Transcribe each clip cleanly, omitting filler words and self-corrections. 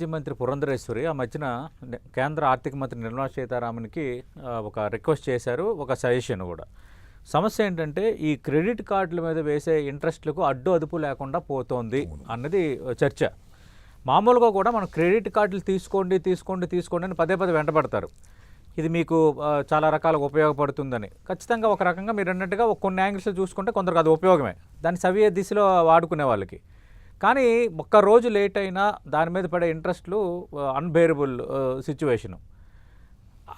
మాజీ మంత్రి పురంధరేశ్వరి ఆ మధ్యన కేంద్ర ఆర్థిక మంత్రి నిర్మలా సీతారామన్కి ఒక రిక్వెస్ట్ చేశారు, ఒక సజెషన్ కూడా. సమస్య ఏంటంటే ఈ క్రెడిట్ కార్డుల మీద వేసే ఇంట్రెస్ట్లకు అడ్డు అదుపు లేకుండా పోతోంది అన్నది చర్చ. మామూలుగా కూడా మనం క్రెడిట్ కార్డులు తీసుకోండి తీసుకోండి తీసుకోండి అని పదే పదే వెంటబడతారు. ఇది మీకు చాలా రకాలుగా ఉపయోగపడుతుందని. ఖచ్చితంగా ఒక రకంగా మీరు అన్నట్టుగా కొన్ని యాంగిల్స్ చూసుకుంటే కొందరికి అది ఉపయోగమే, దాన్ని సవ్య దిశలో వాడుకునే వాళ్ళకి. కానీ ఒక్కరోజు లేట్ అయినా దాని మీద పడే ఇంట్రెస్ట్లు అన్బేరబుల్ సిచ్యువేషను.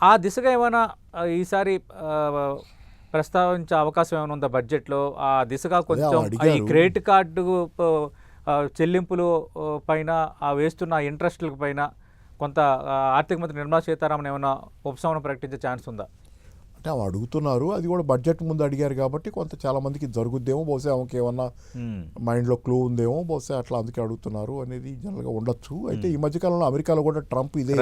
ఆ దిశగా ఏమైనా ఈసారి ప్రస్తావించే అవకాశం ఏమైనా ఉందా బడ్జెట్లో? ఆ దిశగా కొంచెం ఈ క్రెడిట్ కార్డు చెల్లింపులు పైన వేస్తున్న ఇంట్రెస్ట్ల పైన కొంత ఆర్థిక మంత్రి నిర్మలా సీతారామన్ ఏమైనా ఉపశమనం ప్రకటించే ఛాన్స్ ఉందా? అంటే ఆమె అడుగుతున్నారు, అది కూడా బడ్జెట్ ముందు అడిగారు కాబట్టి కొంత చాలామందికి జరుగుద్దేమో, బహుశా ఆమెకి ఏమన్నా మైండ్లో క్లూ ఉందేమో, బహుశా అట్లా అందుకే అడుగుతున్నారు అనేది జనరల్గా ఉండొచ్చు. అయితే ఈ మధ్యకాలంలో అమెరికాలో కూడా ట్రంప్ ఇదే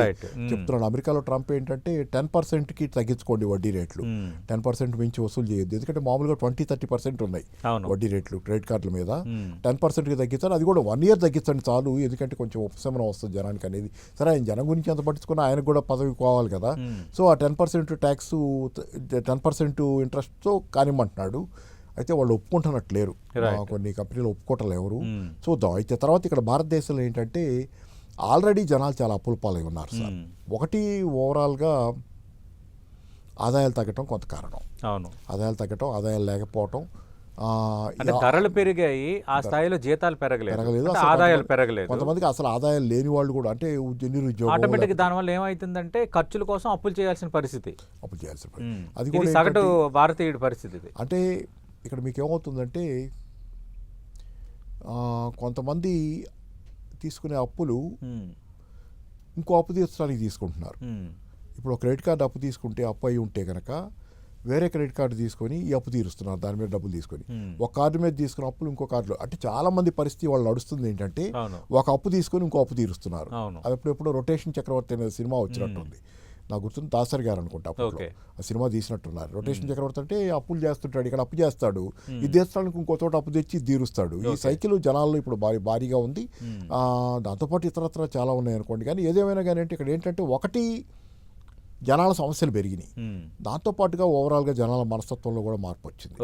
చెప్తున్నాడు. అమెరికాలో ట్రంప్ ఏంటంటే 10%కి తగ్గించుకోండి వడ్డీ రేట్లు, 10% మించి వసూలు చేయొద్దు. ఎందుకంటే మామూలుగా 20-30% ఉన్నాయి వడ్డీ రేట్లు క్రెడిట్ కార్డుల మీద. 10%కి తగ్గించాలి, అది కూడా 1 year తగ్గించండి చాలు, ఎందుకంటే కొంచెం ఉపశమనం వస్తుంది జనానికి అనేది. సరే, ఆయన జనం గురించి ఎంత పట్టించుకున్నా ఆయనకు కూడా పదవి కావాలి కదా. సో ఆ 10% ట్యాక్స్ 10% ఇంట్రెస్ట్తో కానిమ్మంటున్నాడు. అయితే వాళ్ళు ఒప్పుకుంటున్నట్లేరు, కొన్ని కంపెనీలు ఒప్పుకోవటం ఎవరు. చూద్దాం. అయితే తర్వాత ఇక్కడ భారతదేశంలో ఏంటంటే ఆల్రెడీ జనాలు చాలా అప్పుల పాలై ఉన్నారు సార్. ఒకటి, ఓవరాల్గా ఆదాయాలు తగ్గటం కొంత కారణం. ఆదాయాలు తగ్గటం, ఆదాయాలు లేకపోవటం, ధరలు పెరిగాయి, ఆ స్థాయిలో జీతాలు పెరగలేదు, ఆదాయాలు పెరగలేదు. కొంతమందికి అసలు ఆదాయాలు లేని వాళ్ళు కూడా, అంటే నిరుద్యోగం, ఆటోమేటిక్ దానివల్ల ఏమవుతుందంటే ఖర్చుల కోసం అప్పులు చేయాల్సిన పరిస్థితి. అది కూడా సగటు భారతీయుడి పరిస్థితి. అంటే ఇక్కడ మీకు ఏమవుతుందంటే కొంతమంది తీసుకునే అప్పులు ఇంకో అప్పు తీర్చడానికి తీసుకుంటున్నారు. ఇప్పుడు క్రెడిట్ కార్డు అప్పు తీసుకుంటే, అప్పు అయి ఉంటే కనుక వేరే క్రెడిట్ కార్డు తీసుకొని ఈ అప్పు తీరుస్తున్నారు, దాని మీద డబ్బులు తీసుకొని. ఒక కార్డు మీద తీసుకున్న అప్పులు ఇంకో కార్డులో, అంటే చాలా మంది పరిస్థితి వాళ్ళు నడుస్తుంది ఏంటంటే ఒక అప్పు తీసుకొని ఇంకో అప్పు తీరుస్తున్నారు. అది ఎప్పుడెప్పుడు రొటేషన్ చక్రవర్తి అనే సినిమా వచ్చినట్టుంది, నాకు గుర్తుంది, దాసరి గారు అనుకుంటా అప్పుడు ఆ సినిమా తీసినట్టున్నారు. రొటేషన్ చక్రవర్తి అంటే అప్పులు చేస్తుంటాడు, ఇక్కడ అప్పు చేస్తాడు, ఇది చేస్తానికి ఇంకో చోట అప్పు తెచ్చి తీరుస్తాడు. ఈ సైకిల్ జనాల్లో ఇప్పుడు భారీగా ఉంది. దాంతోపాటు ఇతరత్ర చాలా ఉన్నాయి అనుకోండి. కానీ ఏదేమైనా కానీ అంటే ఇక్కడ ఏంటంటే ఒకటి, జనాల సమస్యలు పెరిగినాయి, దాంతోపాటుగా ఓవరాల్గా జనాల మనస్తత్వంలో కూడా మార్పు వచ్చింది.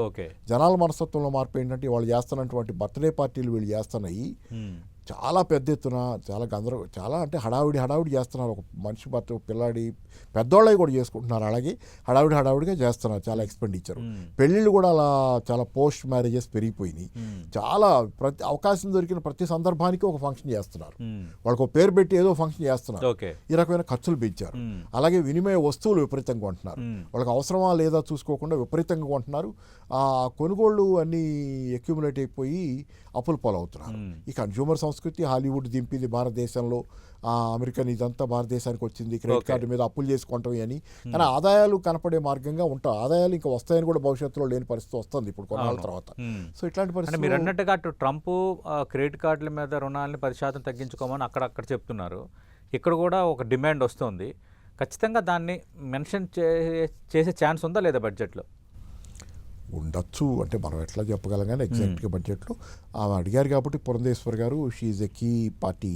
జనాల మనస్తత్వంలో మార్పు ఏంటంటే వాళ్ళు చేస్తున్నటువంటి బర్త్డే పార్టీలు వీళ్ళు చేస్తున్నాయి చాలా పెద్ద ఎత్తున, చాలా అంటే హడావిడి చేస్తున్నారు. ఒక మనిషి బర్త్, పిల్లాడి, పెద్దోళ్ళవి కూడా చేసుకుంటున్నారు. అలాగే హడావిడిగా చేస్తున్నారు, చాలా ఎక్స్పెండిచర్. పెళ్ళిళ్ళు కూడా అలా చాలా పోస్ట్ మ్యారేజెస్ పెరిగిపోయినాయి. చాలా అవకాశం దొరికిన ప్రతి సందర్భానికి ఒక ఫంక్షన్ చేస్తున్నారు, వాళ్ళకు ఒక పేరు పెట్టి ఏదో ఫంక్షన్ చేస్తున్నారు. ఈ రకమైన ఖర్చులు పెంచారు. అలాగే వినిమయ వస్తువులు విపరీతంగా కొంటున్నారు, వాళ్ళకి అవసరమా లేదా చూసుకోకుండా విపరీతంగా కొంటున్నారు. ఆ కొనుగోళ్ళు అన్నీ అక్యుములేట్ అయిపోయి అప్పుల పాలవుతున్నారు. ఈ కన్జ్యూమర్ సంస్కృతి హాలీవుడ్ దింపింది భారతదేశంలో, అమెరికన్ ఇదంతా భారతదేశానికి వచ్చింది, క్రెడిట్ కార్డు మీద అప్పులు చేసుకుంటాం అని. కానీ ఆదాయాలు కనపడే మార్గంగా ఉంటాయి, ఆదాయాలు ఇంకా వస్తాయని కూడా భవిష్యత్తులో లేని పరిస్థితి వస్తుంది ఇప్పుడు కొన్నాళ్ళ తర్వాత. సో ఇట్లాంటి పరిస్థితి మీరు అన్నట్టుగా ట్రంప్ క్రెడిట్ కార్డుల మీద రుణాలని 10% తగ్గించుకోమని అక్కడ చెప్తున్నారు. ఇక్కడ కూడా ఒక డిమాండ్ వస్తుంది. ఖచ్చితంగా దాన్ని మెన్షన్ చేసే ఛాన్స్ ఉందా లేదా బడ్జెట్లో? ఉండొచ్చు, అంటే మనం ఎట్లా చెప్పగలం. కానీ ఎగ్జాక్ట్గా బడ్జెట్లో ఆమె అడిగారు కాబట్టి పురంధేశ్వర్ గారు, she a key party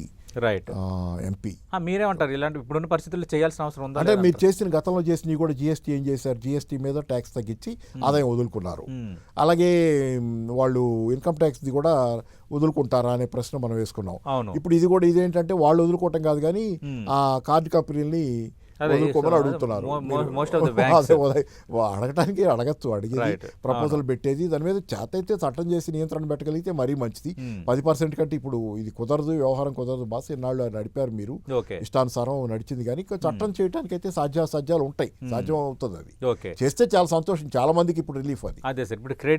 MP. మీరేమంటారు, ఇలాంటి ఇప్పుడున్న పరిస్థితుల్లో చేయాల్సిన అవసరం ఉందా? అంటే మీరు గతంలో చేసినవి కూడా జిఎస్టీ ఏం చేశారు, జిఎస్టీ మీద ట్యాక్స్ తగ్గించి ఆదాయం వదులుకున్నారు. అలాగే వాళ్ళు ఇన్కమ్ ట్యాక్స్ది కూడా వదులుకుంటారా అనే ప్రశ్న మనం వేసుకున్నాం. ఇప్పుడు ఇది కూడా ఇదేంటంటే వాళ్ళు వదులుకోవటం కాదు కానీ ఆ కార్డు కంపెనీలని వదులుకోమని అడుగుతున్నారు. అడగటానికి అడగచ్చు, అడిగేది ప్రపోజల్ పెట్టేది, దాని మీద చేత అయితే చట్టం చేసి నియంత్రణ పెట్టగలిగితే మరీ మంచిది. 10% కంటే ఇప్పుడు ఇది కుదరదు, వ్యవహారం కుదరదు బాస్, ఎన్నాళ్ళు నడిపారు మీరు, ఇష్టానుసారం నడిచింది. కానీ చట్టం చేయడానికి అయితే సాధ్యాలు ఉంటాయి, సాధ్యం అవుతుంది. అది చేస్తే చాలా సంతోషం, చాలా మందికి ఇప్పుడు రిలీఫ్ అది. అదే సార్, ఇప్పుడు క్రెడిట్